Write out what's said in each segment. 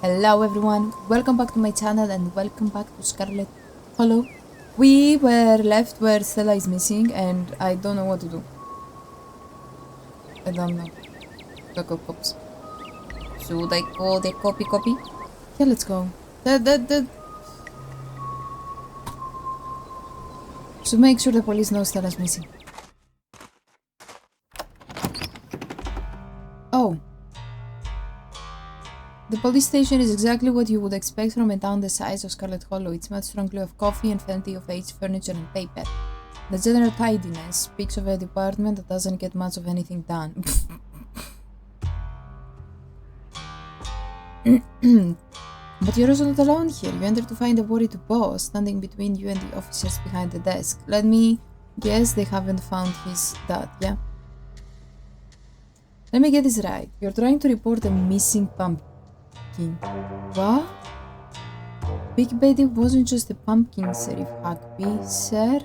Hello everyone, welcome back to my channel and welcome back to Scarlet. Hello. We were left where Stella is missing and I don't know what to do. I don't know. Go cops. Should I call the copy? Yeah, let's go. So make sure the police know Stella's missing. Oh. The police station is exactly what you would expect from a town the size of Scarlet Hollow. It smells strongly of coffee and plenty of aged furniture and paper. The general tidiness speaks of a department that doesn't get much of anything done. But you're also not alone here. You enter to find a worried boss standing between you and the officers behind the desk. Let me guess they haven't found his dad, yeah? Let me get this right. You're trying to report a missing pumpkin. What? Big Betty wasn't just a pumpkin, Sheriff Huckabee, sir.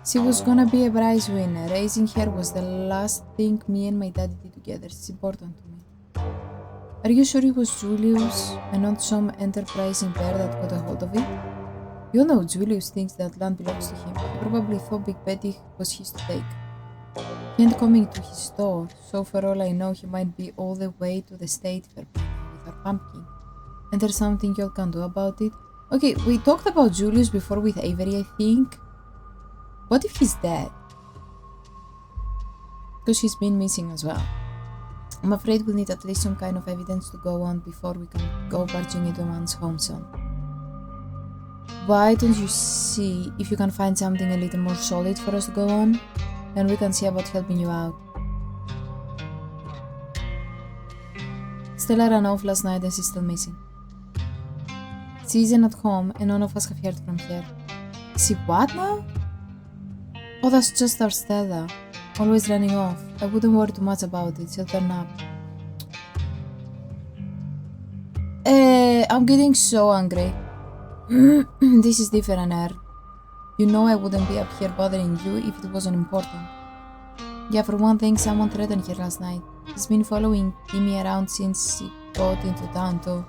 She was gonna be a prize winner. Raising her was the last thing me and my daddy did together. It's important to me. Are you sure it was Julius and not some enterprising bear that got a hold of it? You know Julius thinks that land belongs to him. He probably thought Big Betty was his to take. He ain't coming to his store, so for all I know he might be all the way to the state fair by now with our pumpkin. And there's something y'all can do about it? Okay, we talked about Julius before with Avery, I think. What if he's dead? Because he's been missing as well. I'm afraid we'll need at least some kind of evidence to go on before we can go barging into a man's home, son. Why don't you see if you can find something a little more solid for us to go on? Then we can see about helping you out. Stella ran off last night and she's still missing. She isn't at home and none of us have heard from her. Is she what now? Oh, that's just our Stella. Always running off. I wouldn't worry too much about it. She'll turn up. I'm getting so angry. This is different, Air. You know I wouldn't be up here bothering you if it wasn't important. Yeah, for one thing, someone threatened her last night. He's been following Timmy around since she got into town too.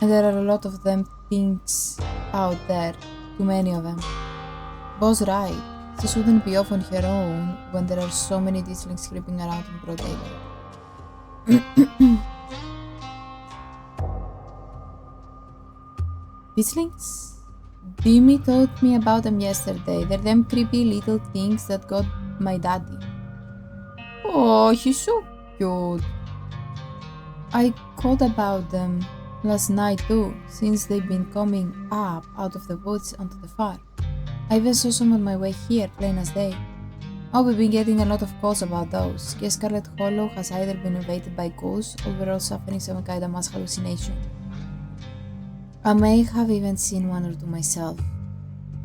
And there are a lot of them things out there. Too many of them. Boss right. She shouldn't be off on her own when there are so many dislinks creeping around in broad daylight. Dislinks? Timmy told me about them yesterday. They're them creepy little things that got my daddy. Oh, he's so cute. I called about them last night too, since they've been coming up out of the woods onto the farm. I even saw some on my way here, plain as day. Oh, we've been getting a lot of calls about those. Guess Scarlet Hollow has either been invaded by ghosts or we're all suffering some kind of mass hallucination. I may have even seen one or two myself.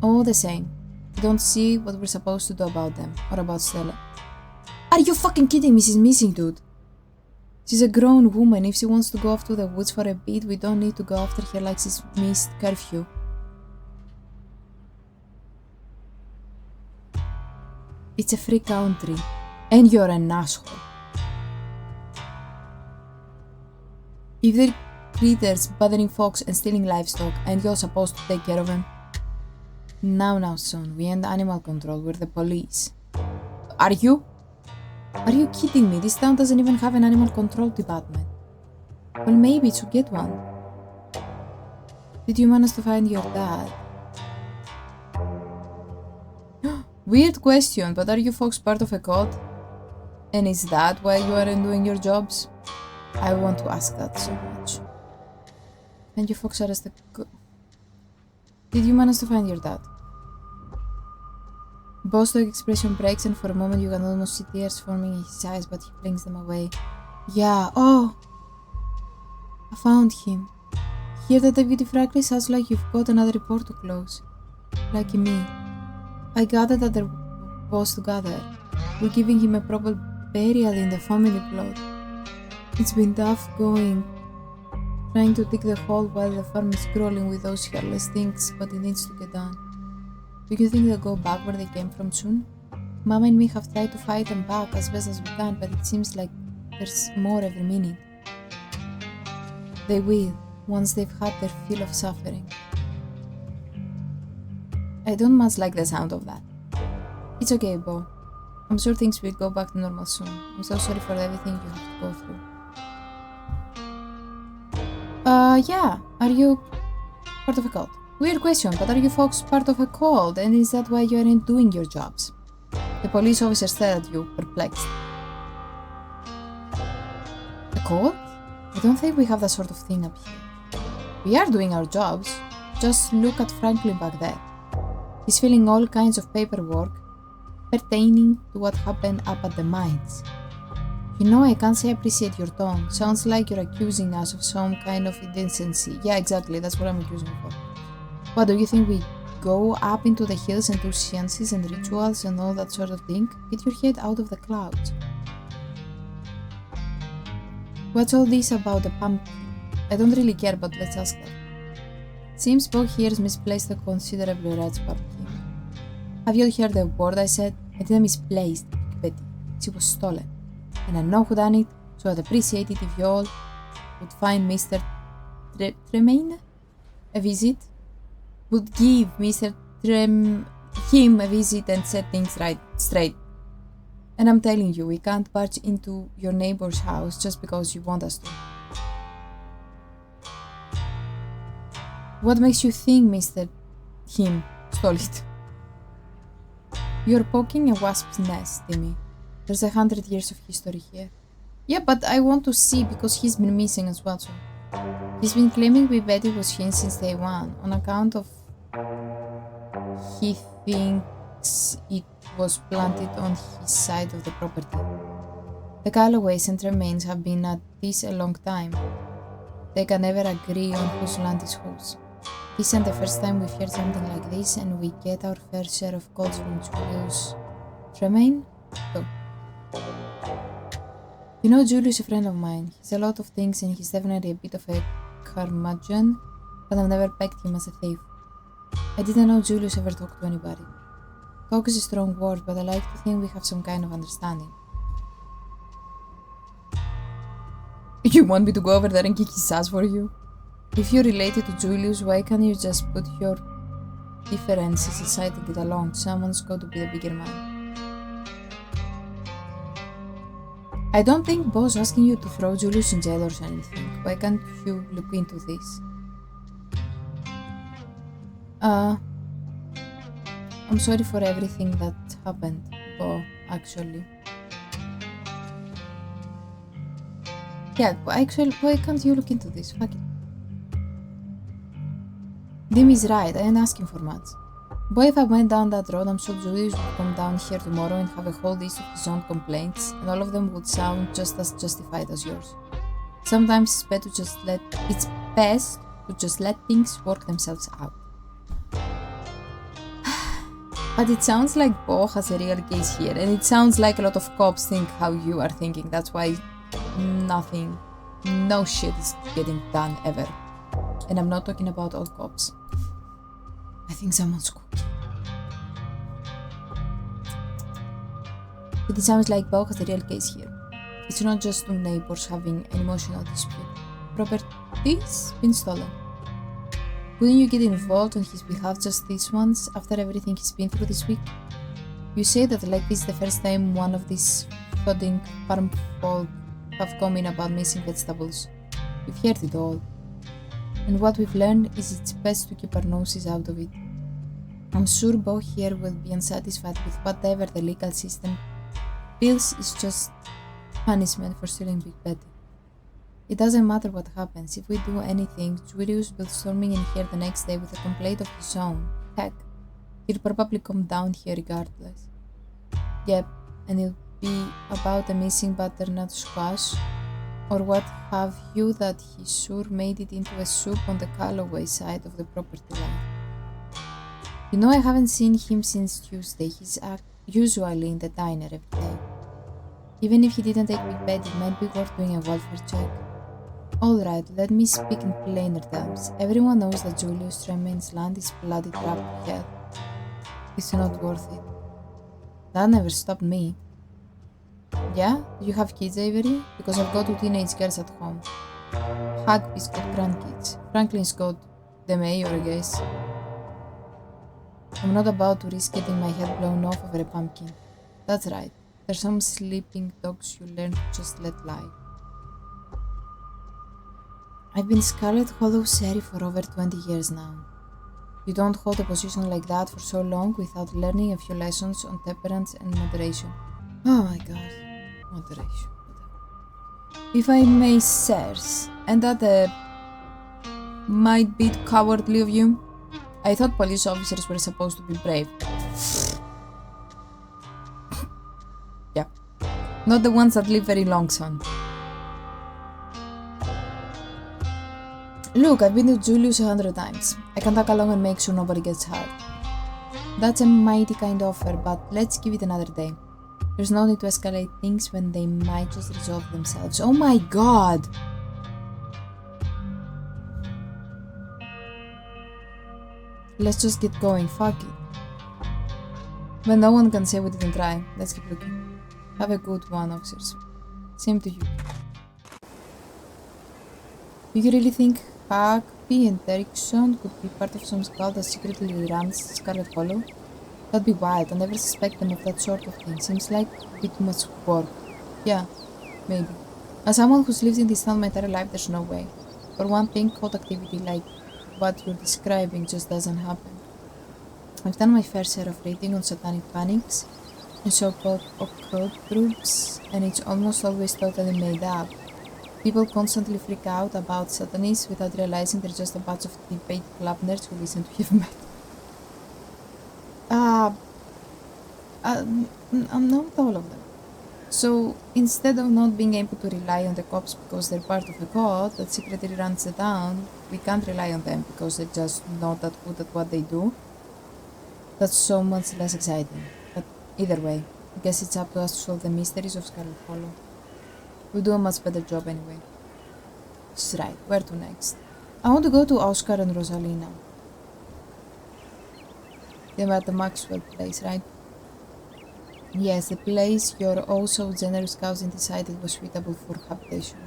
All the same, we don't see what we're supposed to do about them, or about Stella. Are you fucking kidding me? She's missing, dude. She's a grown woman. If she wants to go off to the woods for a bit, we don't need to go after her like she's missed curfew. It's a free country, and you're an asshole. If they're critters bothering folks and stealing livestock, and you're supposed to take care of them. Now, son, we ain't animal control, we're the police. Are you? Are you kidding me? This town doesn't even have an animal control department. Well, maybe it should get one. Did you manage to find your dad? Weird question, but are you folks part of a cult? And is that why you aren't doing your jobs? I want to ask that so much. And you folks arrest the Did you manage to find your dad? Boss dog expression breaks and for a moment you can almost see tears forming in his eyes, but he blinks them away. Yeah, oh! I found him. Here the deputy frankly sounds like you've got another report to close. Lucky me. I gathered that there was together. We're giving him a proper burial in the family plot. It's been tough going, trying to dig the hole while the farm is crawling with those hairless things, but it needs to get done. Do you think they'll go back where they came from soon? Mama and me have tried to fight them back as best as we can, but it seems like there's more every minute. They will, once they've had their fill of suffering. I don't much like the sound of that. It's okay, Bo. I'm sure things will go back to normal soon. I'm so sorry for everything you have to go through. Yeah. Are you part of a cult? Weird question, but are you folks part of a cult, and is that why you aren't doing your jobs? The police officer stared at you, perplexed. A cult? I don't think we have that sort of thing up here. We are doing our jobs. Just look at Franklin back there. He's filling all kinds of paperwork pertaining to what happened up at the mines. You know, I can't say appreciate your tone. Sounds like you're accusing us of some kind of indecency. Yeah, exactly, that's what I'm accusing you for. What, do you think we go up into the hills and do seances and rituals and all that sort of thing? Get your head out of the clouds. What's all this about the pumpkin? I don't really care, but let's ask her. Seems Bo here's misplaced a considerably large pumpkin. Have you heard the word I said? I didn't misplaced, Betty. She was stolen. And I know who done it, so I'd appreciate it if you all would find Mr. Tremaine a visit. Would give Mr. him a visit and set things right straight. And I'm telling you, we can't barge into your neighbor's house just because you want us to. What makes you think Mr. him stole it? You're poking a wasp's nest, Timmy. There's 100 years of history here. Yeah, but I want to see because he's been missing as well, so. He's been claiming Betty was him since day one, on account of he thinks it was planted on his side of the property. The Galloways and Tremaines have been at this a long time. They can never agree on whose land is whose. This isn't the first time we've heard something like this, and we get our fair share of calls from Julius Tremaine? So. You know, Julius is a friend of mine. He's a lot of things and he's definitely a bit of a curmudgeon, but I've never pegged him as a thief. I didn't know Julius ever talked to anybody. Talk is a strong word, but I like to think we have some kind of understanding. You want me to go over there and kick his ass for you? If you're related to Julius, why can't you just put your differences aside and get along? Someone's got to be the bigger man. I don't think Bo's asking you to throw Julius in jail or anything. Why can't you look into this? I'm sorry for everything that happened, Bo, actually. Yeah, actually, why can't you look into this? Fuck it. Dim is right, I ain't asking for much. Boy, if I went down that road, I'm sure Julius would come down here tomorrow and have a whole list of his own complaints, and all of them would sound just as justified as yours. Sometimes it's best to just let things work themselves out. But it sounds like Bo has a real case here, and it sounds like a lot of cops think how you are thinking. That's why no shit is getting done ever. And I'm not talking about all cops. I think someone's cooking. But it sounds like Bo has a real case here. It's not just two neighbors having an emotional dispute. Property's been stolen. Wouldn't you get involved on his behalf just this once, after everything he's been through this week? You say that like this is the first time one of these thudding farm folk have come in about missing vegetables. We've heard it all. And what we've learned is it's best to keep our noses out of it. I'm sure Bo here will be unsatisfied with whatever the legal system feels is just punishment for stealing Big Betty. It doesn't matter what happens. If we do anything, Julius will storming in here the next day with a complaint of his own. Heck, he'll probably come down here regardless. Yep, and it'll be about a missing butternut squash or what have you that he sure made it into a soup on the Calloway side of the property line. You know, I haven't seen him since Tuesday. He's usually in the diner every day. Even if he didn't take Big Betty, it might be worth doing a welfare check. Alright, let me speak in plainer terms. Everyone knows that Julius Tremaine's land is bloody trapped to hell. It's not worth it. That never stopped me. Yeah? Do you have kids, Avery? Because I've got two teenage girls at home. Hugby's got grandkids. Franklin's got the mayor, I guess. I'm not about to risk getting my head blown off over a pumpkin. That's right. There's some sleeping dogs you learn to just let lie. I've been Scarlet Hollow's sheriff for over 20 years now. You don't hold a position like that for so long without learning a few lessons on temperance and moderation. Oh my god. Moderation. If I may, sirs, and that might be cowardly of you. I thought police officers were supposed to be brave. Yeah. Not the ones that live very long, son. Look, I've been to Julius 100 times. I can tag along and make sure nobody gets hurt. That's a mighty kind offer, but let's give it another day. There's no need to escalate things when they might just resolve themselves. Oh my god! Let's just get going, fuck it. But no one can say we didn't try. Let's keep looking. Have a good one, officers. Same to you. Do you really think Hugby and Erickson could be part of some scout that secretly runs Scarlet Hollow? That'd be wild. I never suspect them of that sort of thing. Seems like a bit too much work. Yeah, maybe. As someone who's lived in this town my entire life, there's no way. For one thing, cult activity like what you're describing just doesn't happen. I've done my fair share of reading on satanic panics and so-called occult groups, and it's almost always totally made up. People constantly freak out about satanists without realizing they're just a bunch of debate club nerds who listen to heavy metal. Not all of them. So, instead of not being able to rely on the cops because they're part of a cult that secretly runs the town, we can't rely on them because they're just not that good at what they do. That's so much less exciting. But either way, I guess it's up to us to solve the mysteries of Scarlet Hollow. We'll do a much better job anyway. That's right, where to next? I want to go to Oscar and Rosalina. They're at the Maxwell place, right? Yes, the place your also generous cousin decided was suitable for habitation.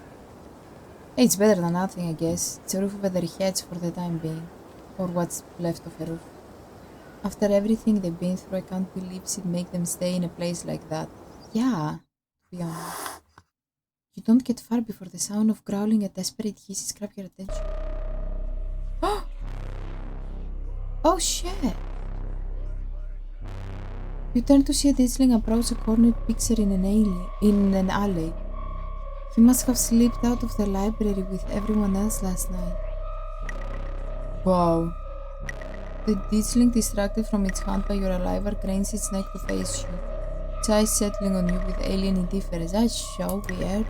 It's better than nothing, I guess. It's a roof over their heads for the time being. Or what's left of a roof. After everything they've been through, I can't believe it'd make them stay in a place like that. Yeah, to be honest. You don't get far before the sound of growling and desperate hisses grab your attention. Oh shit! You turn to see a Disling approach a cornered picture in an alley. He must have slipped out of the library with everyone else last night. Wow. The Disling, distracted from its hunt by your arrival, cranes its neck to face you. Its eyes settling on you with alien indifference. That's so weird.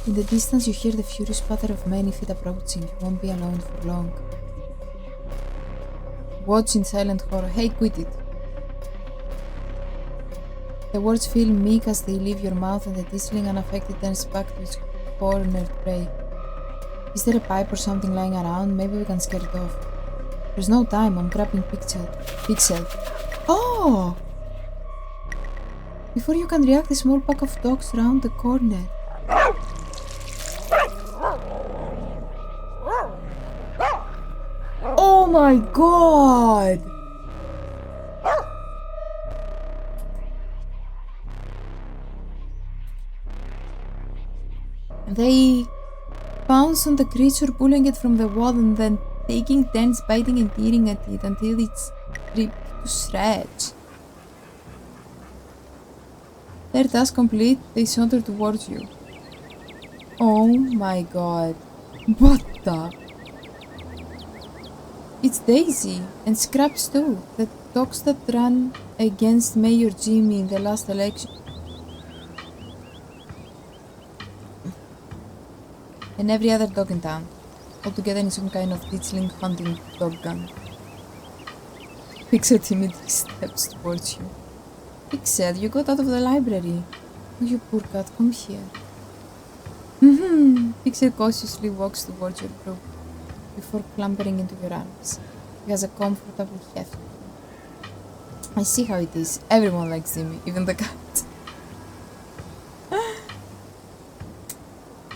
In the distance you hear the furious patter of many feet approaching. You won't be alone for long. Watch in silent horror. Hey, quit it. The words feel meek as they leave your mouth and the Disling unaffected turns back to its cornered prey. Is there a pipe or something lying around? Maybe we can scare it off. There's no time. I'm grabbing Pixel. Oh! Before you can react, a small pack of dogs round the corner. Oh my god! They pounce on the creature, pulling it from the wall and then taking turns biting and tearing at it until it's ripped to shreds. Their task complete, they saunter towards you. Oh my god. What the? It's Daisy, and Scraps too, the dogs that ran against Mayor Jimmy in the last election. And every other dog in town, all together in some kind of Disling hunting dog gun. Pixel timidly steps towards you. Pixel, you got out of the library. Oh, you poor cat, come here. Pixel cautiously walks towards your group before clambering into your arms. He has a comfortable heft. I see how it is. Everyone likes Jimmy, even the cat.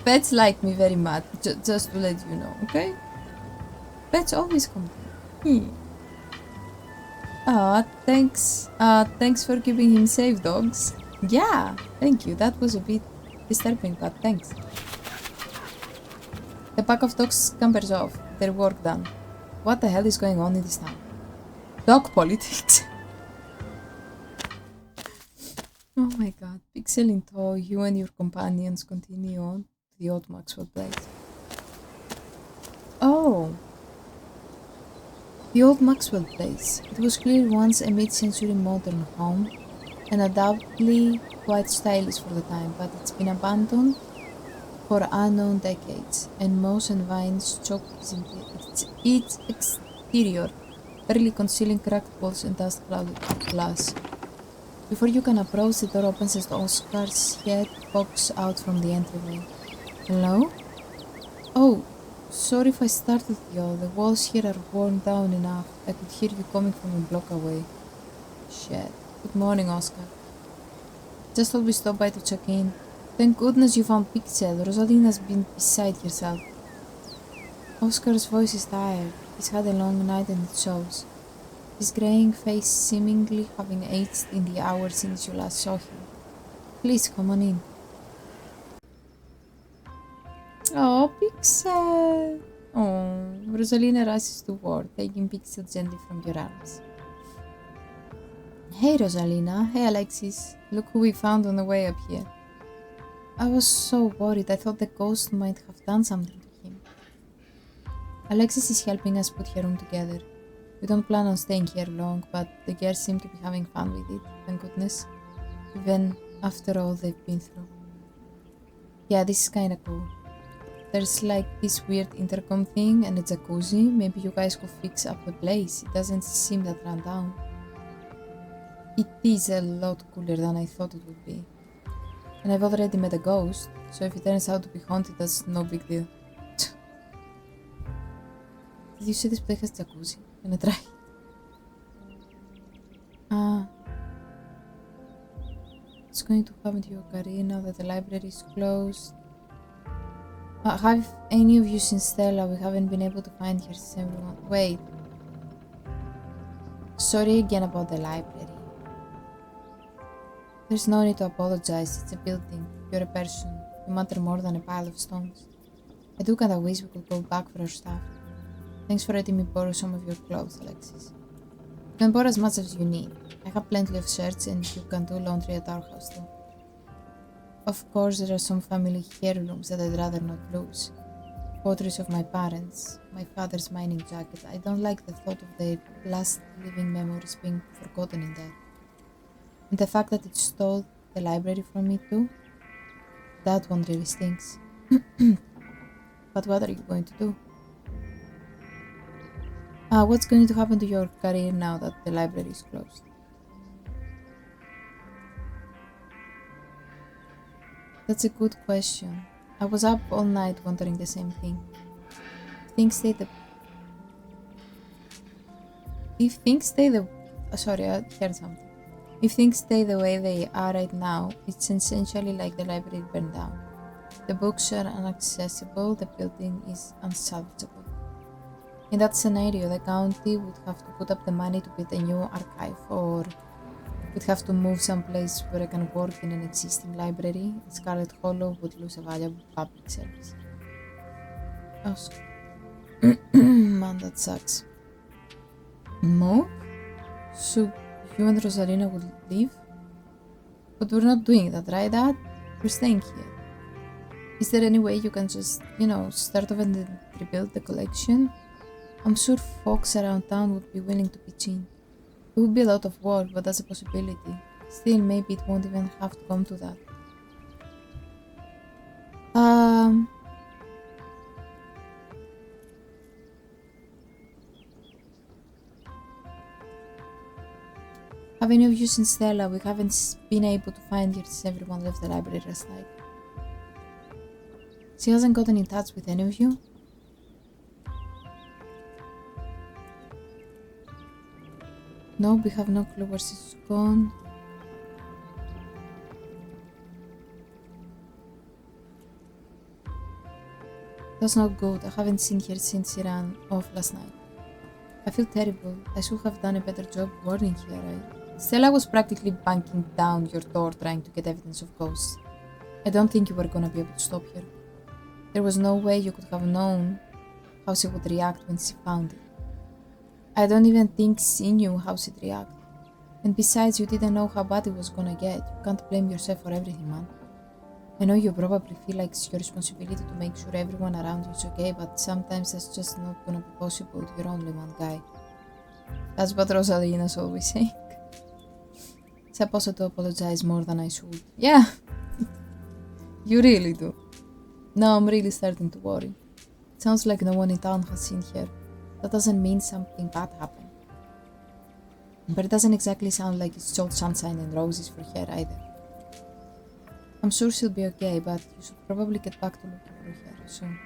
Pets like me very much, just to let you know, okay? Pets always complain. Thanks. Thanks for keeping him safe, dogs. Yeah, thank you. That was a bit disturbing, but thanks. The pack of dogs scampers off, their work done. What the hell is going on in this town? Dog politics. Oh my god. Pixel in tow, you and your companions continue on to the old Maxwell place. Oh. The old Maxwell place. It was clearly once a mid-century modern home, and undoubtedly quite stylish for the time, but it's been abandoned for unknown decades, and moss and vines choke its exterior, barely concealing cracked walls and dust-clouded glass. Before you can approach, the door opens as Oscar's head pokes out from the entryway. Hello? Oh, sorry if I startled you. The walls here are worn down enough. I could hear you coming from a block away. Shit. Good morning, Oscar. Just thought we stopped by to check in. Thank goodness you found Pixel. Rosalina's been beside herself. Oscar's voice is tired. He's had a long night and it shows. His graying face seemingly having aged in the hours since you last saw him. Please come on in. Oh, Pixel! Oh, Rosalina rushes toward, taking Pixel gently from your arms. Hey, Rosalina. Hey, Alexis. Look who we found on the way up here. I was so worried. I thought the ghost might have done something to him. Alexis is helping us put her room together. We don't plan on staying here long, but the girls seem to be having fun with it, thank goodness. Even after all they've been through. Yeah, this is kinda cool. There's like this weird intercom thing and a jacuzzi. Maybe you guys could fix up the place. It doesn't seem that run down. It is a lot cooler than I thought it would be. And I've already met a ghost, so if it turns out to be haunted, that's no big deal. Did you see this place has jacuzzi? Gonna try. What's going to happen to your career now that the library is closed? Have any of you seen Stella? We haven't been able to find her since everyone. Wait. Sorry again about the library. There's no need to apologize. It's a building. You're a person. You matter more than a pile of stones. I do kinda wish we could go back for our stuff. Thanks for letting me borrow some of your clothes, Alexis. You can borrow as much as you need. I have plenty of shirts and you can do laundry at our house too. Of course, there are some family heirlooms that I'd rather not lose. Portraits of my parents, my father's mining jacket. I don't like the thought of their last living memories being forgotten in there. And the fact that it stole the library from me too, that one really stinks. But what are you going to do? What's going to happen to your career now that the library is closed? That's a good question. I was up all night wondering the same thing. If things stay the Sorry, I heard something. If things stay the way they are right now, it's essentially like the library burned down. The books are inaccessible, the building is unsalvageable. In that scenario, the county would have to put up the money to build a new archive, or would have to move someplace where I can work in an existing library. Scarlet Hollow would lose a valuable public service. Oh, man, that sucks. Move? So you and Rosalina would leave? But we're not doing that, right, Dad? We're staying here. Is there any way you can just, start over and rebuild the collection? I'm sure folks around town would be willing to pitch in. It would be a lot of work, but that's a possibility. Still, maybe it won't even have to come to that. Have any of you seen Stella? We haven't been able to find her since everyone left the library last night. She hasn't gotten in touch with any of you? No, we have no clue where she's gone. That's not good. I haven't seen her since she ran off last night. I feel terrible. I should have done a better job warning her, right? Stella was practically banging down your door trying to get evidence of ghosts. I don't think you were gonna be able to stop her. There was no way you could have known how she would react when she found it. I don't even think she knew how she'd react. And besides, you didn't know how bad it was gonna get. You can't blame yourself for everything, man. I know you probably feel like it's your responsibility to make sure everyone around you is okay, but sometimes that's just not gonna be possible. You're only one guy. That's what Rosalina's always saying. Supposed to apologize more than I should. Yeah, you really do. Now I'm really starting to worry. It sounds like no one in town has seen her. That doesn't mean something bad happened. But it doesn't exactly sound like it's all sunshine and roses for her either. I'm sure she'll be okay, but you should probably get back to looking for her soon.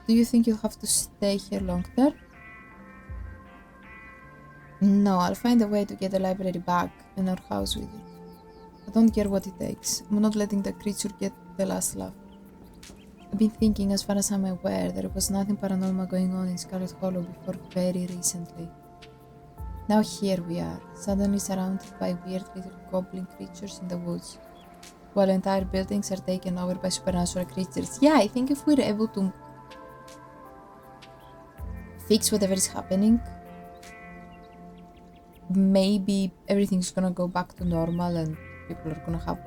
Do you think you'll have to stay here longer? No, I'll find a way to get the library back and our house with it. I don't care what it takes. I'm not letting the creature get the last laugh. I've been thinking, as far as I'm aware, there was nothing paranormal going on in Scarlet Hollow before very recently. Now here we are, suddenly surrounded by weird little goblin creatures in the woods, while entire buildings are taken over by supernatural creatures. Yeah, I think if we're able to fix whatever is happening, maybe everything's gonna go back to normal and people are gonna have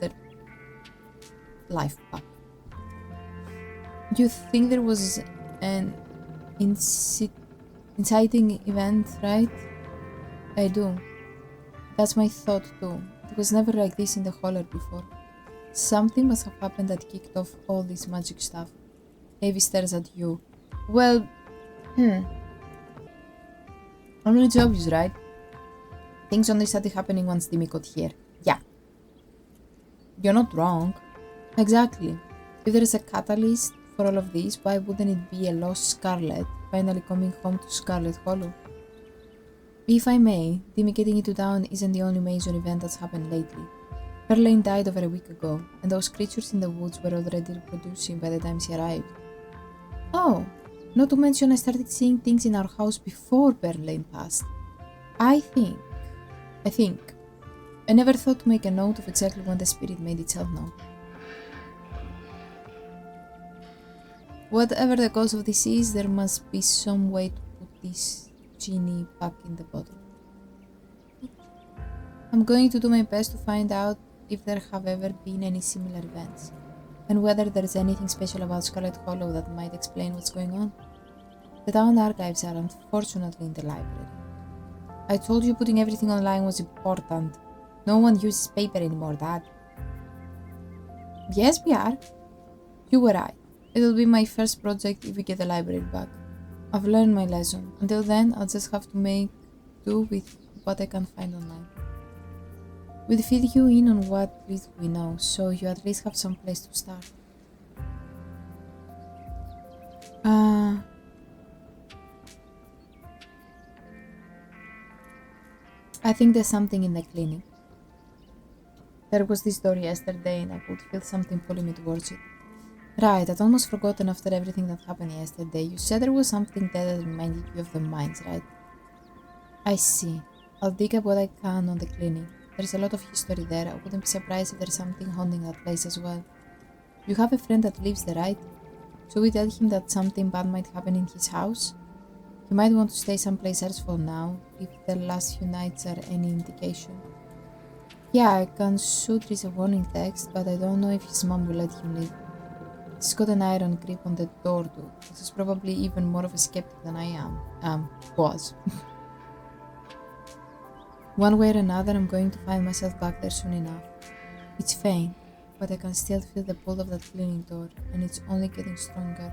their life back. Do you think there was an inciting event, right? I do. That's my thought too. It was never like this in the Holler before. Something must have happened that kicked off all this magic stuff. Avi stares at you. Well, only it's obvious, right? Things only started happening once Timmy got here. Yeah. You're not wrong. Exactly. If there is a catalyst for all of this, why wouldn't it be a lost Scarlet finally coming home to Scarlet Hollow? If I may, Timmy getting into town isn't the only major event that's happened lately. Peril died over a week ago, and those creatures in the woods were already reproducing by the time she arrived. Oh, not to mention I started seeing things in our house before Peril passed. I think. I never thought to make a note of exactly when the spirit made itself known. Whatever the cause of this is, there must be some way to put this genie back in the bottle. I'm going to do my best to find out if there have ever been any similar events, and whether there's anything special about Scarlet Hollow that might explain what's going on. The town archives are unfortunately in the library. I told you putting everything online was important. No one uses paper anymore, Dad. Yes, we are. You were right. It'll be my first project if we get the library back. I've learned my lesson. Until then, I'll just have to make do with what I can find online. We'll fill you in on what little we know, so you at least have some place to start. I think there's something in the clinic. There was this door yesterday and I could feel something pulling me towards it. Right, I'd almost forgotten after everything that happened yesterday. You said there was something there that reminded you of the mines, right? I see. I'll dig up what I can on the clinic. There's a lot of history there. I wouldn't be surprised if there's something haunting that place as well. You have a friend that lives there, right? Should we tell him that something bad might happen in his house? He might want to stay someplace else for now, if the last few nights are any indication. Yeah, I can shoot Rhys a warning text, but I don't know if his mom will let him leave. He's got an iron grip on the door too. This is probably even more of a skeptic than I was. One way or another, I'm going to find myself back there soon enough. It's faint, but I can still feel the pull of that cleaning door, and it's only getting stronger.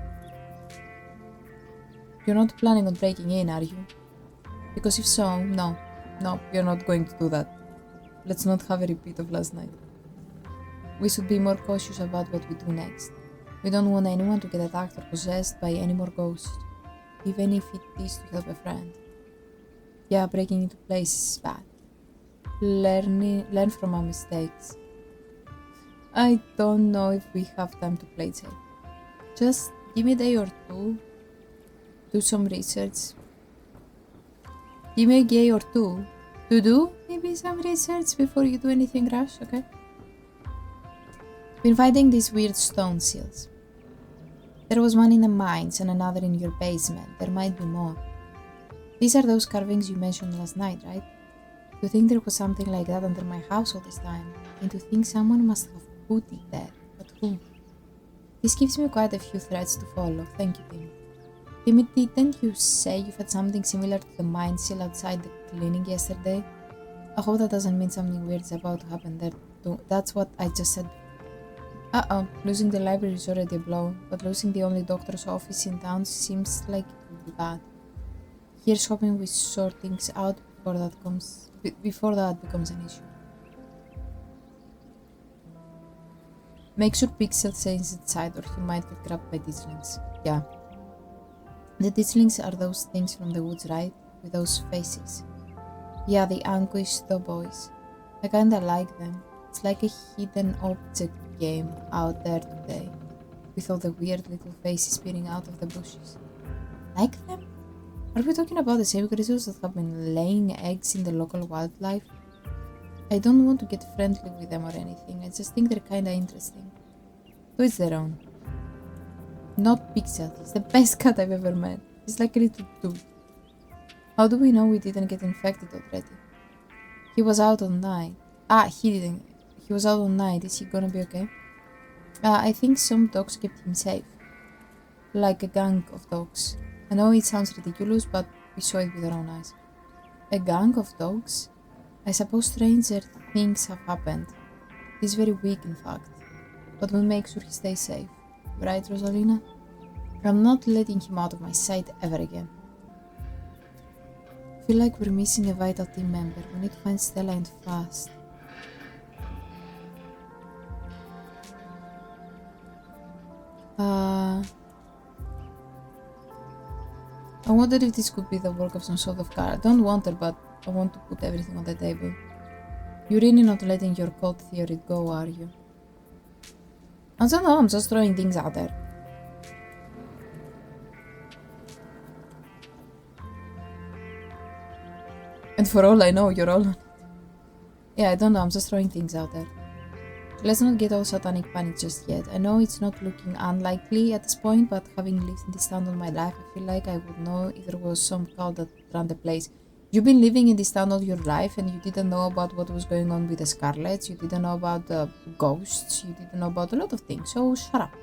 You're not planning on breaking in, are you? Because if so, no, you're not going to do that. Let's not have a repeat of last night. We should be more cautious about what we do next. We don't want anyone to get attacked or possessed by any more ghosts, even if it is to help a friend. Yeah, breaking into places is bad. Learn from our mistakes. I don't know if we have time to play it safe. Just give me a day or two. Do some research. Give me a day or two to do maybe some research before you do anything rash, okay? Been finding these weird stone seals. There was one in the mines and another in your basement. There might be more. These are those carvings you mentioned last night, right? To think there was something like that under my house all this time, and to think someone must have put it there. But who? This gives me quite a few threads to follow. Thank you, Tim. Timmy, didn't you say you've had something similar to the mine seal outside the clinic yesterday? I hope that doesn't mean something weird is about to happen there too. That's what I just said. Uh-oh, losing the library is already a blow, but losing the only doctor's office in town seems like it would be bad. Here's hoping we sort things out before that becomes an issue. Make sure Pixel stays inside or he might get grabbed by ditchlings. Yeah. The ditchlings are those things from the woods, right? With those faces. Yeah, the anguished boys. I kinda like them. It's like a hidden object game out there today, with all the weird little faces peering out of the bushes. Like them? Are we talking about the same creatures that have been laying eggs in the local wildlife? I don't want to get friendly with them or anything, I just think they're kinda interesting. To each their own. Not Pixel, he's the best cat I've ever met. He's like a little dude. How do we know we didn't get infected already? He was out all night. He didn't. He was out all night. Is he gonna be okay? I think some dogs kept him safe. Like a gang of dogs. I know it sounds ridiculous, but we saw it with our own eyes. A gang of dogs? I suppose stranger things have happened. He's very weak, in fact. But we'll make sure he stays safe. Right, Rosalina? I'm not letting him out of my sight ever again. I feel like we're missing a vital team member. We need to find Stella and fast. I wonder if this could be the work of some sort of car. I don't want her, but I want to put everything on the table. You're really not letting your cult theory go, are you? I don't know, I'm just throwing things out there. And for all I know, you're all on it. Yeah, I don't know, I'm just throwing things out there. Let's not get all satanic panic just yet. I know it's not looking unlikely at this point, but having lived in this town all my life, I feel like I would know if there was some cult that ran the place. You've been living in this town all your life and you didn't know about what was going on with the Scarlets, you didn't know about the ghosts, you didn't know about a lot of things, so shut up.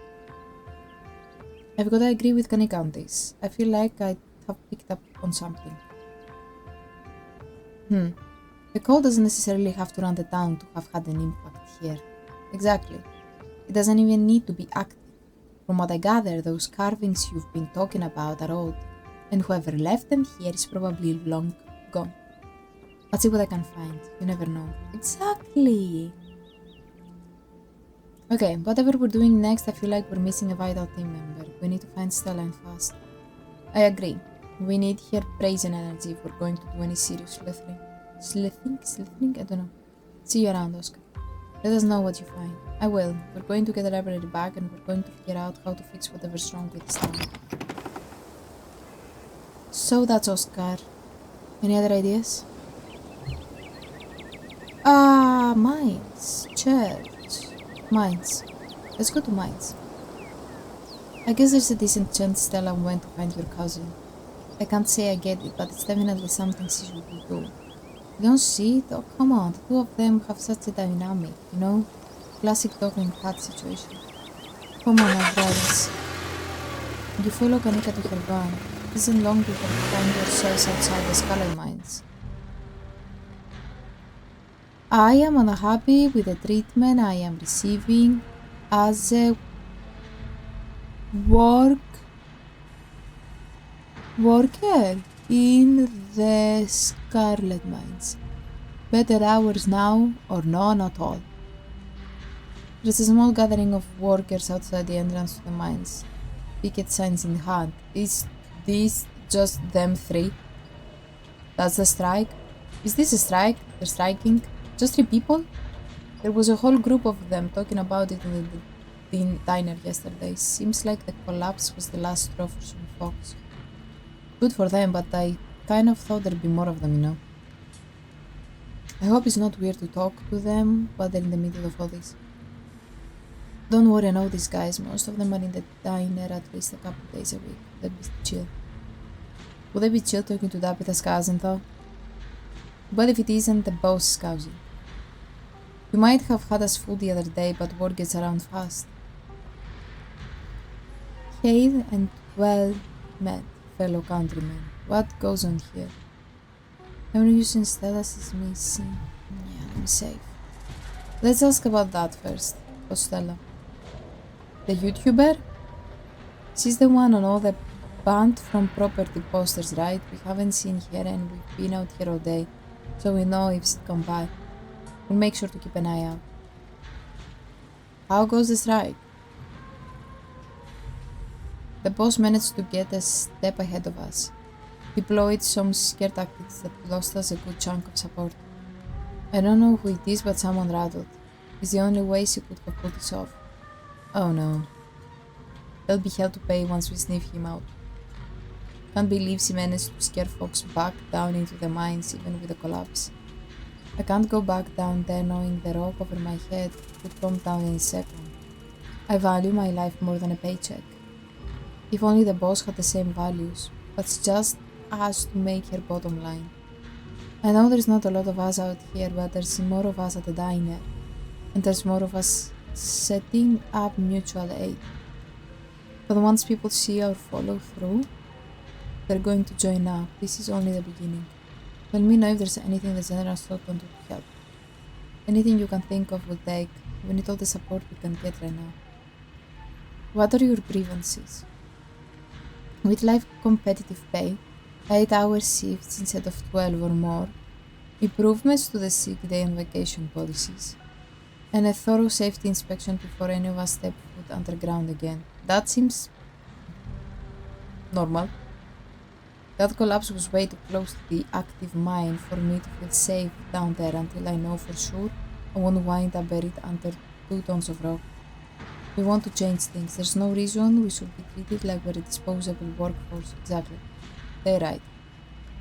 I've got to agree with Kanika on this. I feel like I have picked up on something. The cult doesn't necessarily have to run the town to have had an impact here. Exactly. It doesn't even need to be active. From what I gather, those carvings you've been talking about are old, and whoever left them here is probably long gone. I'll see what I can find. You never know. Exactly. Okay, whatever we're doing next, I feel like we're missing a vital team member. We need to find Stella and fast. I agree. We need her brazen energy if we're going to do any serious sleuthing. Sleuthing? I don't know. See you around, Oscar. Let us know what you find. I will. We're going to get the library back and we're going to figure out how to fix whatever's wrong with this town. So that's Oscar. Any other ideas? Mines. Church. Mines. Let's go to Mines. I guess there's a decent chance Stella went to find your cousin. I can't say I get it, but it's definitely something she should do. You don't see it? Oh, come on, the two of them have such a dynamic, you know? Classic dog and cat situation. Come on, brothers. You follow Kanika to her van. It isn't long before you find yourselves outside the Scarlet mines. I am unhappy with the treatment I am receiving as a worker in the Scarlet mines. Better hours now or none at all. There's a small gathering of workers outside the entrance to the mines. Picket signs in hand. Is this just them three? That's the strike? Is this a strike? They're striking? Just 3 people? There was a whole group of them talking about it in the diner yesterday. Seems like the collapse was the last straw for some folks. Good for them, but I kind of thought there'd be more of them, you know. I hope it's not weird to talk to them, but they're in the middle of all this. Don't worry, I know these guys. Most of them are in the diner at least a couple days a week. They'd be chill. Would they be chill talking to Tabitha's cousin, though? But if it isn't the boss cousin. You might have had us fooled the other day, but word gets around fast. Hail and well met, fellow countrymen. What goes on here? No news instead as is missing. Yeah, I'm safe. Let's ask about that first. Costello. The YouTuber? She's the one on all the banned from property posters, right? We haven't seen her and we've been out here all day, so we know if she'd come by. We'll make sure to keep an eye out. How goes the strike? The boss managed to get a step ahead of us. Deployed some scare tactics that lost us a good chunk of support. I don't know who it is, but someone rattled. It's the only way she could have pulled this off. Oh no. There'll be hell to pay once we sniff him out. Can't believe she managed to scare folks back down into the mines even with the collapse. I can't go back down there knowing the rock over my head could come down any second. I value my life more than a paycheck. If only the boss had the same values, but she just has to make her bottom line. I know there's not a lot of us out here, but there's more of us at the diner, and there's more of us setting up mutual aid. But once people see our follow through, they're going to join up. This is only the beginning. Let me know if there's anything the general store can do to help. Anything you can think of will take. We need all the support we can get right now. What are your grievances? With life competitive pay, 8-hour shifts instead of 12 or more, improvements to the sick day and vacation policies, and a thorough safety inspection before any of us step foot underground again. That seems normal. That collapse was way too close to the active mine for me to feel safe down there until I know for sure I won't wind up buried under 2 tons of rock. We want to change things. There's no reason we should be treated like we're a disposable workforce. Exactly. They're right.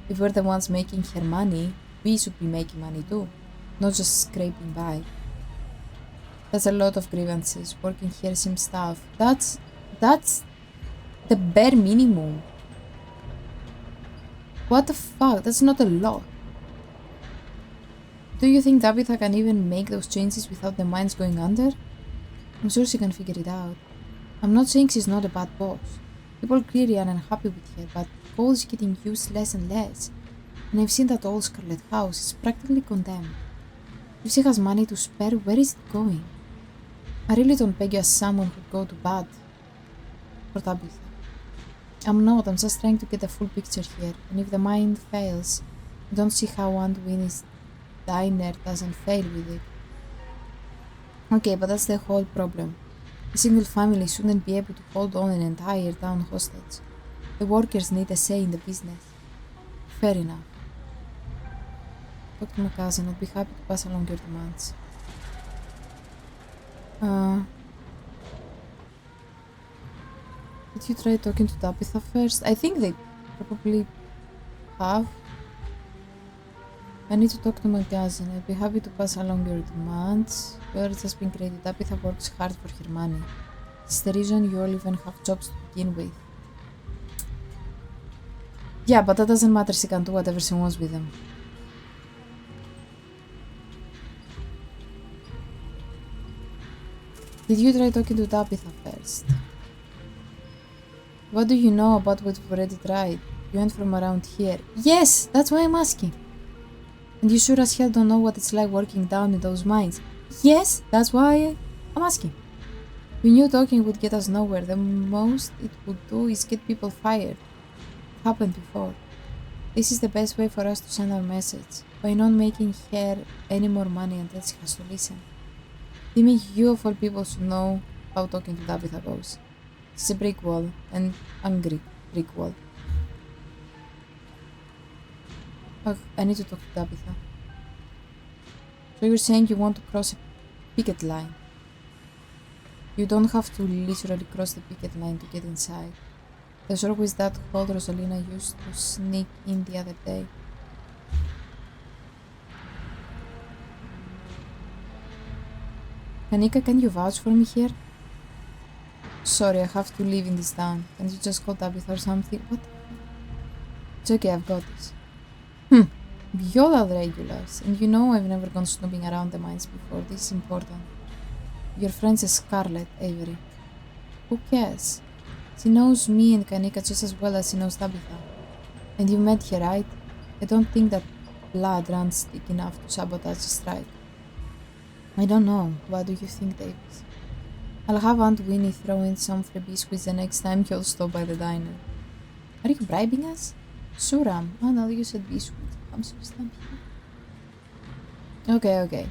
If we're the ones making her money, we should be making money too, not just scraping by. That's a lot of grievances. Working here seems tough. That's the bare minimum. What the fuck? That's not a lot. Do you think Tabitha can even make those changes without the mines going under? I'm sure she can figure it out. I'm not saying she's not a bad boss. People clearly are unhappy with her, but coal is getting used less and less. And I've seen that old Scarlet house is practically condemned. If she has money to spare, where is it going? I really don't peg you as someone who'd go to bat for Tabitha. I'm not, I'm just trying to get a full picture here, and if the mind fails, I don't see how Winnie's diner doesn't fail with it. Okay, but that's the whole problem. A single family shouldn't be able to hold on an entire town hostage. The workers need a say in the business. Fair enough. Talk to my cousin, I'd be happy to pass along your demands. Did you try talking to Tabitha first? I think they probably have. I need to talk to my cousin. I'd be happy to pass along your demands. You're just being greedy. Tabitha works hard for her money. It's the reason you all even have jobs to begin with. Yeah, but that doesn't matter. She can do whatever she wants with them. Did you try talking to Tabitha first? What do you know about what we've already tried? You went from around here. Yes, that's why I'm asking. And you sure as hell don't know what it's like working down in those mines. Yes, that's why I'm asking. We knew talking would get us nowhere. The most it would do is get people fired. It happened before. This is the best way for us to send our message, by not making her any more money until she has to listen. Timmy, you of all people should know how talking to Tabitha goes. She's a brick wall, an angry brick wall. Oh, I need to talk to Tabitha. So you're saying you want to cross a Picket line. You don't have to literally cross the picket line to get inside. There's always that hole Rosalina used to sneak in the other day. Kanika, can you vouch for me here? Sorry, I have to live in this town. Can you just call Tabitha or something? What? It's okay, I've got this. Y'all are regulars, and you know I've never gone snooping around the mines before. This is important. Your friend is Scarlet, Avery. Who cares? She knows me and Kanika just as well as she knows Tabitha. And you met her, right? I don't think that blood runs thick enough to sabotage a strike. I don't know. What do you think, Davis? I'll have Aunt Winnie throw in some free biscuits the next time you'll stop by the diner. Are you bribing us? Sure am. Oh no, you said biscuits. I'm so stumpy. Okay.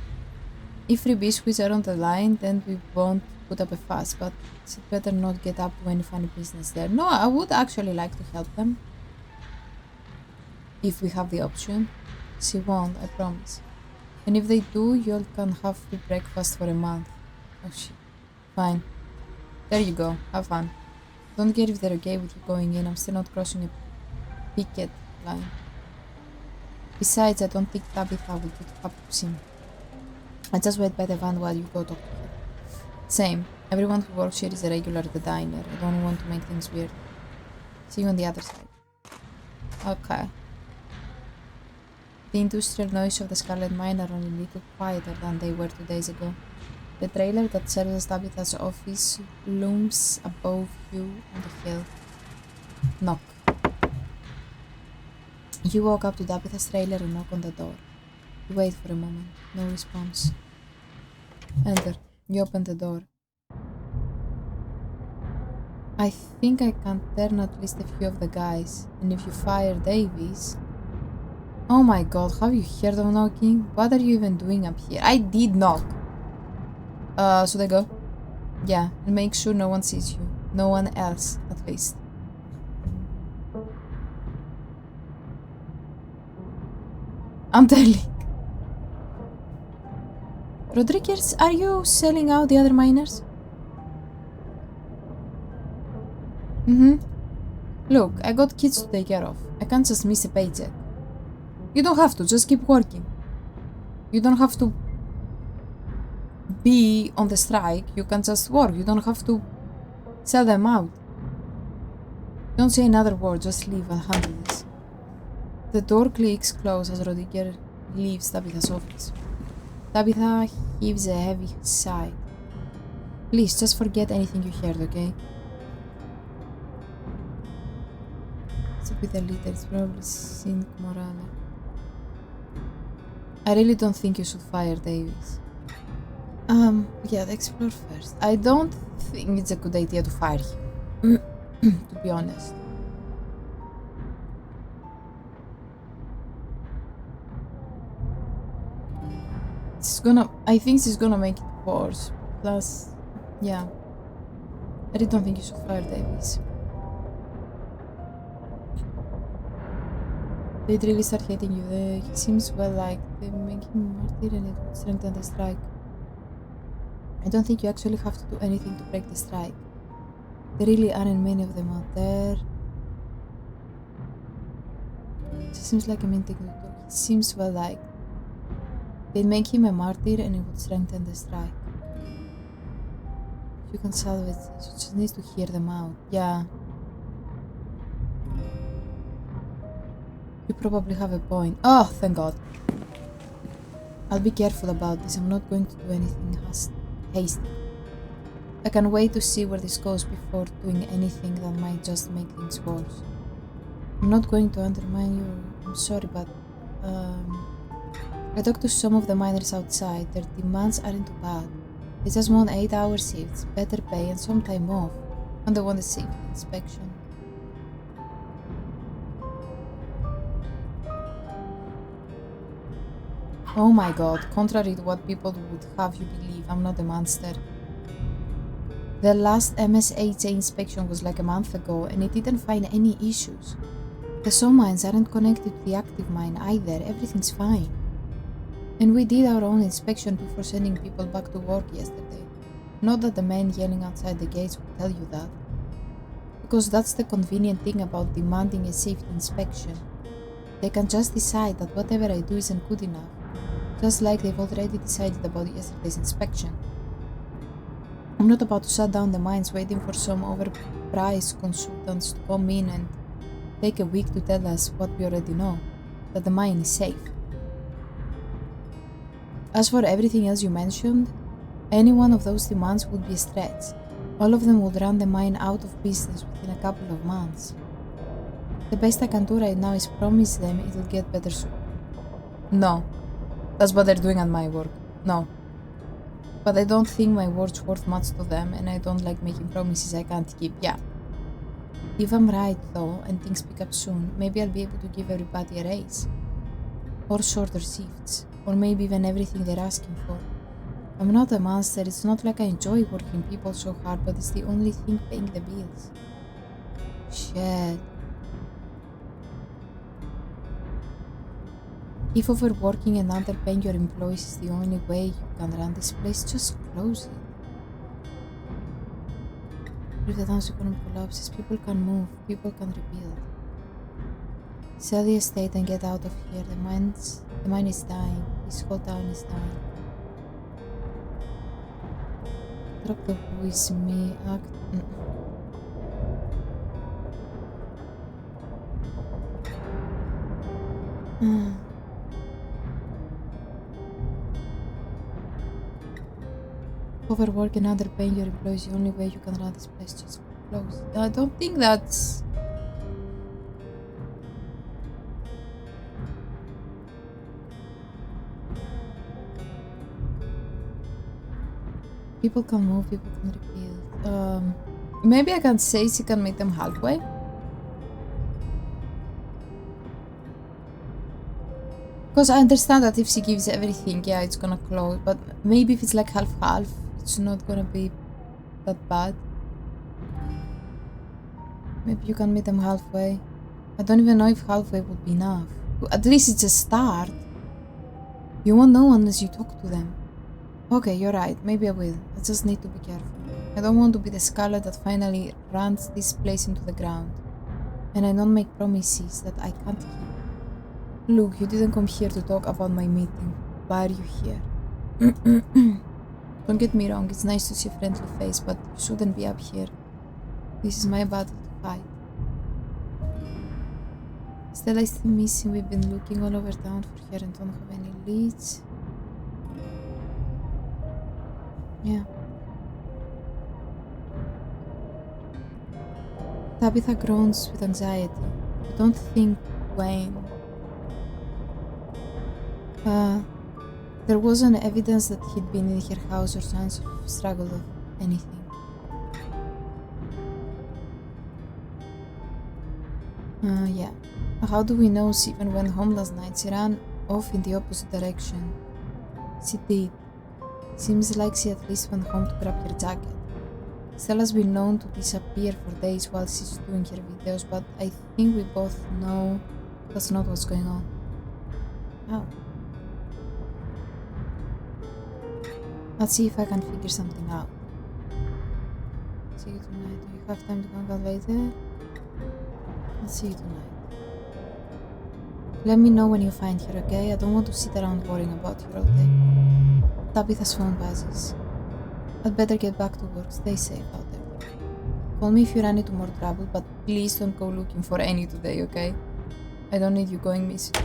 If free biscuits are on the line, then we won't put up a fuss, but she'd better not get up to any funny business there. No, I would actually like to help them. If we have the option. She won't, I promise. And if they do, y'all can have free breakfast for a month. Oh shit. Fine. There you go. Have fun. Don't care if they're okay with you going in. I'm still not crossing a picket line. Besides, I don't think Tabitha will be happy to see me. I just wait by the van while you go talk to her. Same. Everyone who works here is a regular at the diner. I don't want to make things weird. See you on the other side. Okay. The industrial noise of the Scarlet mine are only a little quieter than they were 2 days ago. The trailer that serves as Tabitha's office looms above you on the hill. Knock. You walk up to Tabitha's trailer and knock on the door. You wait for a moment. No response. Enter. You open the door. I think I can turn at least a few of the guys. And if you fire Davies... Oh my god, have you heard of knocking? What are you even doing up here? I did knock. Should I go? Yeah, and make sure no one sees you. No one else, at least. I'm telling. Rodriguez, are you selling out the other miners? Look, I got kids to take care of. I can't just miss a paycheck. You don't have to, just keep working. You don't have to be on the strike, you can just work. You don't have to sell them out. Don't say another word, just leave and handle this. The door clicks close as Rodriguez leaves Tabitha's office. Tabitha heaves a heavy sigh. Please, just forget anything you heard, okay? It's with the leader, it's probably Cinque Morale. I really don't think you should fire Davis. Yeah, explore first. I don't think it's a good idea to fire him. To be honest. I think she's gonna make it worse. Plus, yeah. I really don't think you should fire Davis. They'd really start hating you. He seems well liked. They make him martyr and it would strengthen the strike. I don't think you actually have to do anything to break the strike. There really aren't many of them out there. It seems like a mean thing to do. He seems well liked. They'd make him a martyr and it would strengthen the strike. You can salvage this. You just need to hear them out. Yeah. You probably have a point. Oh, thank God. I'll be careful about this. I'm not going to do anything hasty. I can wait to see where this goes before doing anything that might just make things worse. I'm not going to undermine you. I'm sorry, but I talked to some of the miners outside. Their demands aren't too bad. They just want 8-hour shifts, better pay, and some time off. And they want a safety inspection. Oh my god, contrary to what people would have you believe, I'm not a monster. The last MSHA inspection was like a month ago and it didn't find any issues. The saw mines aren't connected to the active mine either, everything's fine. And we did our own inspection before sending people back to work yesterday. Not that the man yelling outside the gates will tell you that. Because that's the convenient thing about demanding a safety inspection. They can just decide that whatever I do isn't good enough, just like they've already decided about yesterday's inspection. I'm not about to shut down the mines waiting for some overpriced consultants to come in and take a week to tell us what we already know, that the mine is safe. As for everything else you mentioned, any one of those demands would be a stretch. All of them would run the mine out of business within a couple of months. The best I can do right now is promise them it'll get better soon. No. That's what they're doing at my work. No. But I don't think my word's worth much to them, and I don't like making promises I can't keep. Yeah. If I'm right, though, and things pick up soon, maybe I'll be able to give everybody a raise. Or shorter shifts. Or maybe even everything they're asking for. I'm not a monster, it's not like I enjoy working people so hard, but it's the only thing paying the bills. Shit. If overworking and underpaying your employees is the only way you can run this place, just close it. If the town's economy collapses, people can move, people can rebuild. Sell the estate and get out of here. The mine is dying. This whole town is dying. Drop the who is me act. Overwork and underpaying your employees is the only way you can run this place. Just close. I don't think that's... People can move, people can rebuild. Maybe I can say she can meet them halfway. Because I understand that if she gives everything, yeah, it's gonna close. But maybe if it's like half-half, it's not gonna be that bad. Maybe you can meet them halfway. I don't even know if halfway would be enough. At least it's a start. You won't know unless you talk to them. Okay, you're right. Maybe I will. I just need to be careful. I don't want to be the Scarlet that finally runs this place into the ground. And I don't make promises that I can't keep. Look, you didn't come here to talk about my meeting. Why are you here? Don't get me wrong, it's nice to see a friendly face, but you shouldn't be up here. This is my battle to fight. Stella is still missing. We've been looking all over town for her and don't have any leads. Yeah. Tabitha groans with anxiety. I don't think Wayne... there wasn't evidence that he'd been in her house or signs of struggle of anything. Yeah. How do we know she even went home last night? She ran off in the opposite direction. She did. Seems like she at least went home to grab her jacket. Stella's been known to disappear for days while she's doing her videos, but I think we both know that's not what's going on. How? Let's see if I can figure something out. See you tonight. Do you have time to hang out later? I'll see you tonight. Let me know when you find her, okay? I don't want to sit around worrying about her all day. Tabitha's phone buzzes. I'd better get back to work. Stay safe out there. Call me if you run into more trouble, but please don't go looking for any today, okay? I don't need you going missing.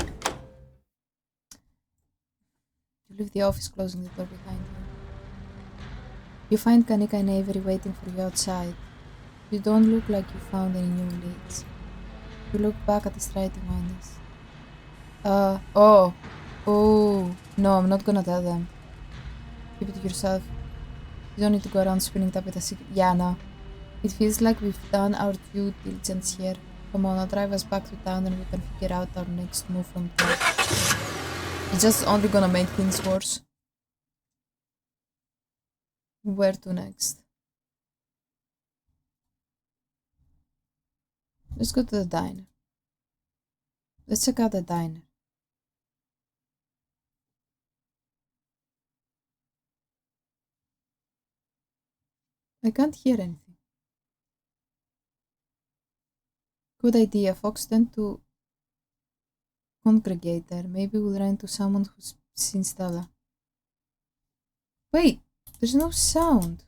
You leave the office closing the door behind you. You find Kanika and Avery waiting for you outside. You don't look like you found any new leads. You look back at the striding miners. Oh, no, I'm not gonna tell them. Keep it to yourself. You don't need to go around spinning up with a secret. Yeah, no. It feels like we've done our due diligence here. Come on, I'll drive us back to town and we can figure out our next move from there. It's just only gonna make things worse. Where to next? Let's go to the diner. Let's check out the diner. I can't hear anything. Good idea. Folks tend to congregate there. Maybe we'll run into someone who's seen Stella. Wait, there's no sound.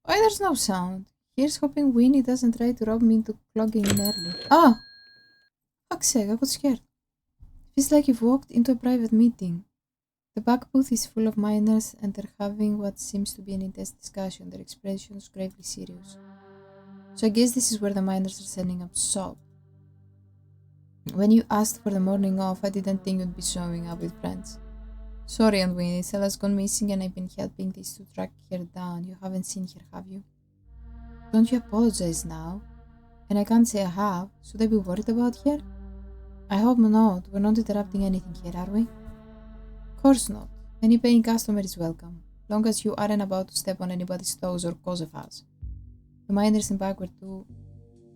Why there's no sound? Here's hoping Winnie doesn't try to rob me into clogging in early. Ah! Fuck's sake, I got scared. Feels like you've walked into a private meeting. The back booth is full of minors and they're having what seems to be an intense discussion, their expressions gravely serious. So I guess this is where the minors are setting up shop. When you asked for the morning off, I didn't think you'd be showing up with friends. Sorry, Aunt Winnie, Stella's gone missing and I've been helping these two track her down. You haven't seen her, have you? Don't you apologize now? And I can't say I have. Should I be worried about her? I hope not. We're not interrupting anything here, are we? Of course not. Any paying customer is welcome, long as you aren't about to step on anybody's toes or cause a fuss. The miners in back were too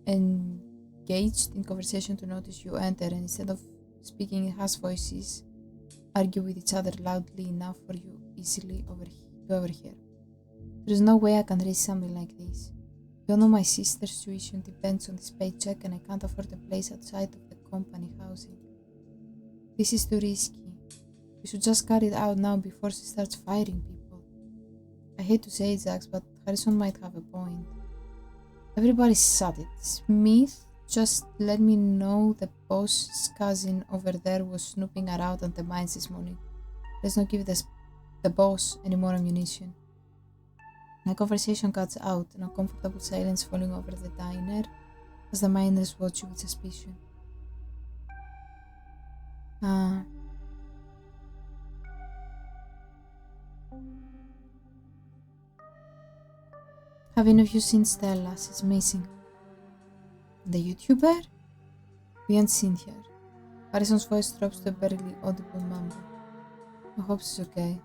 engaged in conversation to notice you enter, and instead of speaking in harsh voices, argue with each other loudly enough for you easily to overhear. There is no way I can risk something like this. You all know my sister's tuition depends on this paycheck and I can't afford a place outside of the company housing. This is too risky. We should just cut it out now before she starts firing people. I hate to say it, Jax, but Harrison might have a point. Everybody shut it. Smith just let me know the boss's cousin over there was snooping around at the mines this morning. Let's not give the boss any more ammunition. The conversation cuts out, an uncomfortable silence falling over the diner as the miners watch you with suspicion. Have any of you seen Stella? She's missing. The YouTuber? We haven't seen her. Harrison's voice drops to a barely audible mumble. I hope she's okay.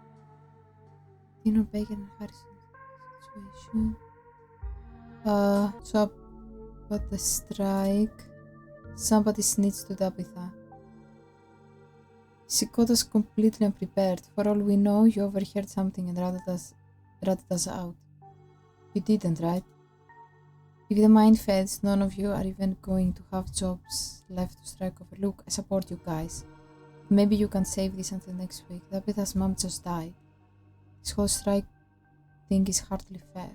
Dinner Baker and Harrison's situation. So about the strike. Somebody snitched to Tabitha. She caught us completely unprepared. For all we know, you overheard something and ratted us out. You didn't, right? If the mine fails, none of you are even going to have jobs left to strike over. Look, I support you guys. Maybe you can save this until next week. Tabitha's mom just died. This whole strike thing is hardly fair.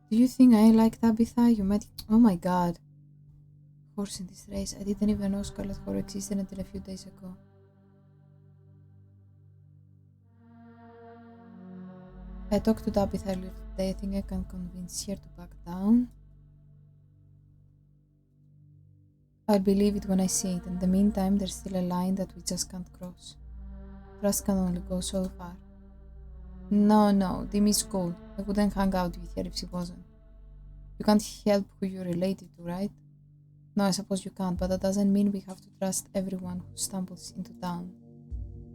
Do you think I like Tabitha? You might... Oh my god. Horse in this race. I didn't even know Scarlet horror existed until a few days ago. I talked to Tabitha earlier today. I think I can convince her to back down. I'll believe it when I see it. In the meantime, there's still a line that we just can't cross. Trust can only go so far. No, Dimi's cool. I wouldn't hang out with her if she wasn't. You can't help who you're related to, right? No, I suppose you can't, but that doesn't mean we have to trust everyone who stumbles into town.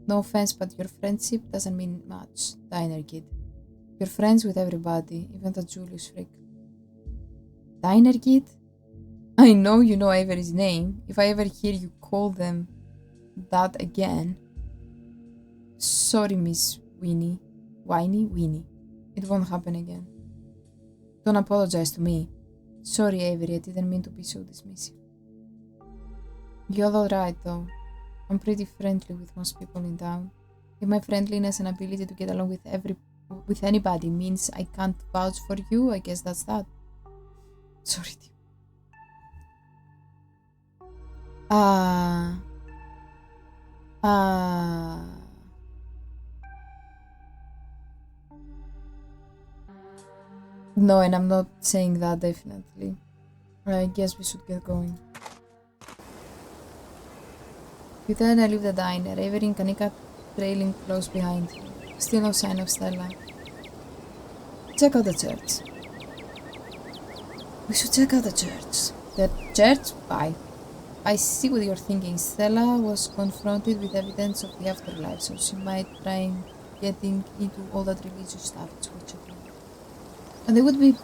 No offense, but your friendship doesn't mean much, Diner Kid. You're friends with everybody, even the Julius freak. Diner Kid? I know you know Avery's name. If I ever hear you call them that again... Sorry, Miss Winnie. Winnie. It won't happen again. Don't apologize to me. Sorry, Avery, I didn't mean to be so dismissive. You're alright, though. I'm pretty friendly with most people in town. If my friendliness and ability to get along with anybody means I can't vouch for you, I guess that's that. Sorry, dear. No, and I'm not saying that, definitely. I guess we should get going. You then I leave the diner, Avery and Kanika trailing close behind you. Still no sign of Stella. Check out the church. We should check out the church. The church? Bye. I see what you're thinking. Stella was confronted with evidence of the afterlife, so she might try getting into all that religious stuff. It's what you think. And they would be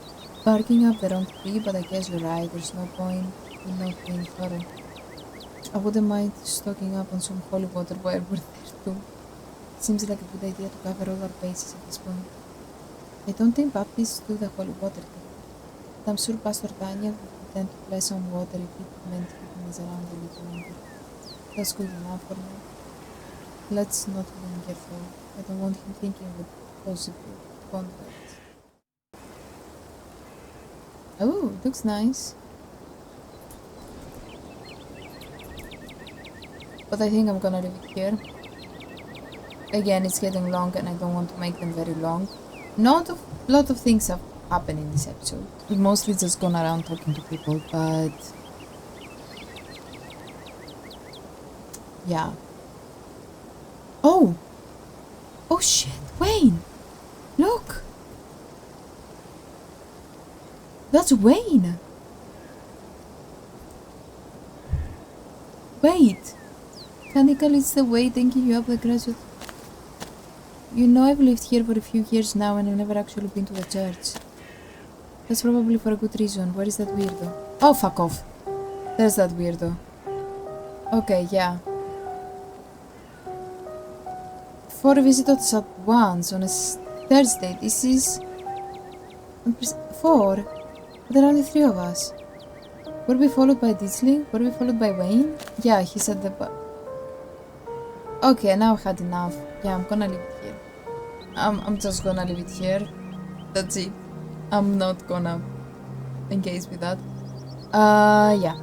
barking up their own tree, but I guess you're right. There's no point in not being thorough. I wouldn't mind stocking up on some holy water while we're there too. Seems like a good idea to cover all our bases at this point. I don't think Baptists do the holy water thing, but I'm sure Pastor Daniel would pretend to bless some water if it meant keeping us around a little longer. That's good enough for now. Let's not linger though. I don't want him thinking we'd possibly convert. Oh, looks nice. But I think I'm gonna leave it here. Again, it's getting long and I don't want to make them very long. Not a lot of things have happened in this episode. We've mostly just gone around talking to people, but... yeah. Oh! Oh shit, Wayne! Look! That's Wayne! Wait! Technically it's the way thanking you up the graduate. You know I've lived here for a few years now and I've never actually been to the church. That's probably for a good reason. Where is that weirdo? Oh, fuck off. There's that weirdo. Okay, yeah. 4 visitors at once on a Thursday. This is... 4? But there are only 3 of us. Were we followed by Disling? Were we followed by Wayne? Yeah, he said the... Okay, now I've had enough. Yeah, I'm gonna leave it here. I'm just gonna leave it here. That's it. I'm not gonna engage with that. Yeah.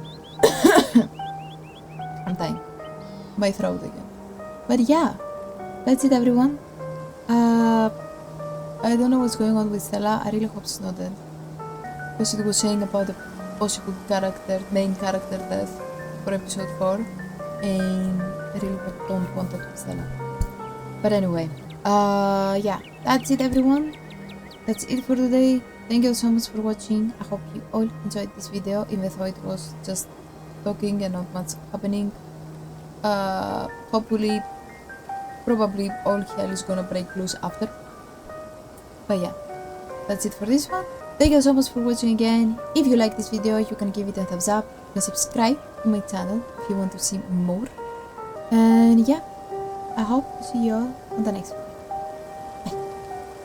I'm dying. My throat again. But yeah, that's it everyone. I don't know what's going on with Stella. I really hope it's not dead. Because it was saying about the possible main character death for episode 4. And I really don't want that with Stella. But anyway, yeah, that's it everyone. That's it for today. Thank you so much for watching. I hope you all enjoyed this video, even though it was just talking and not much happening. Hopefully, probably all hell is gonna break loose after. But yeah, that's it for this one. Thank you so much for watching again. If you like this video, you can give it a thumbs up. You can subscribe to my channel if you want to see more. And yeah, I hope to see you all on the next one.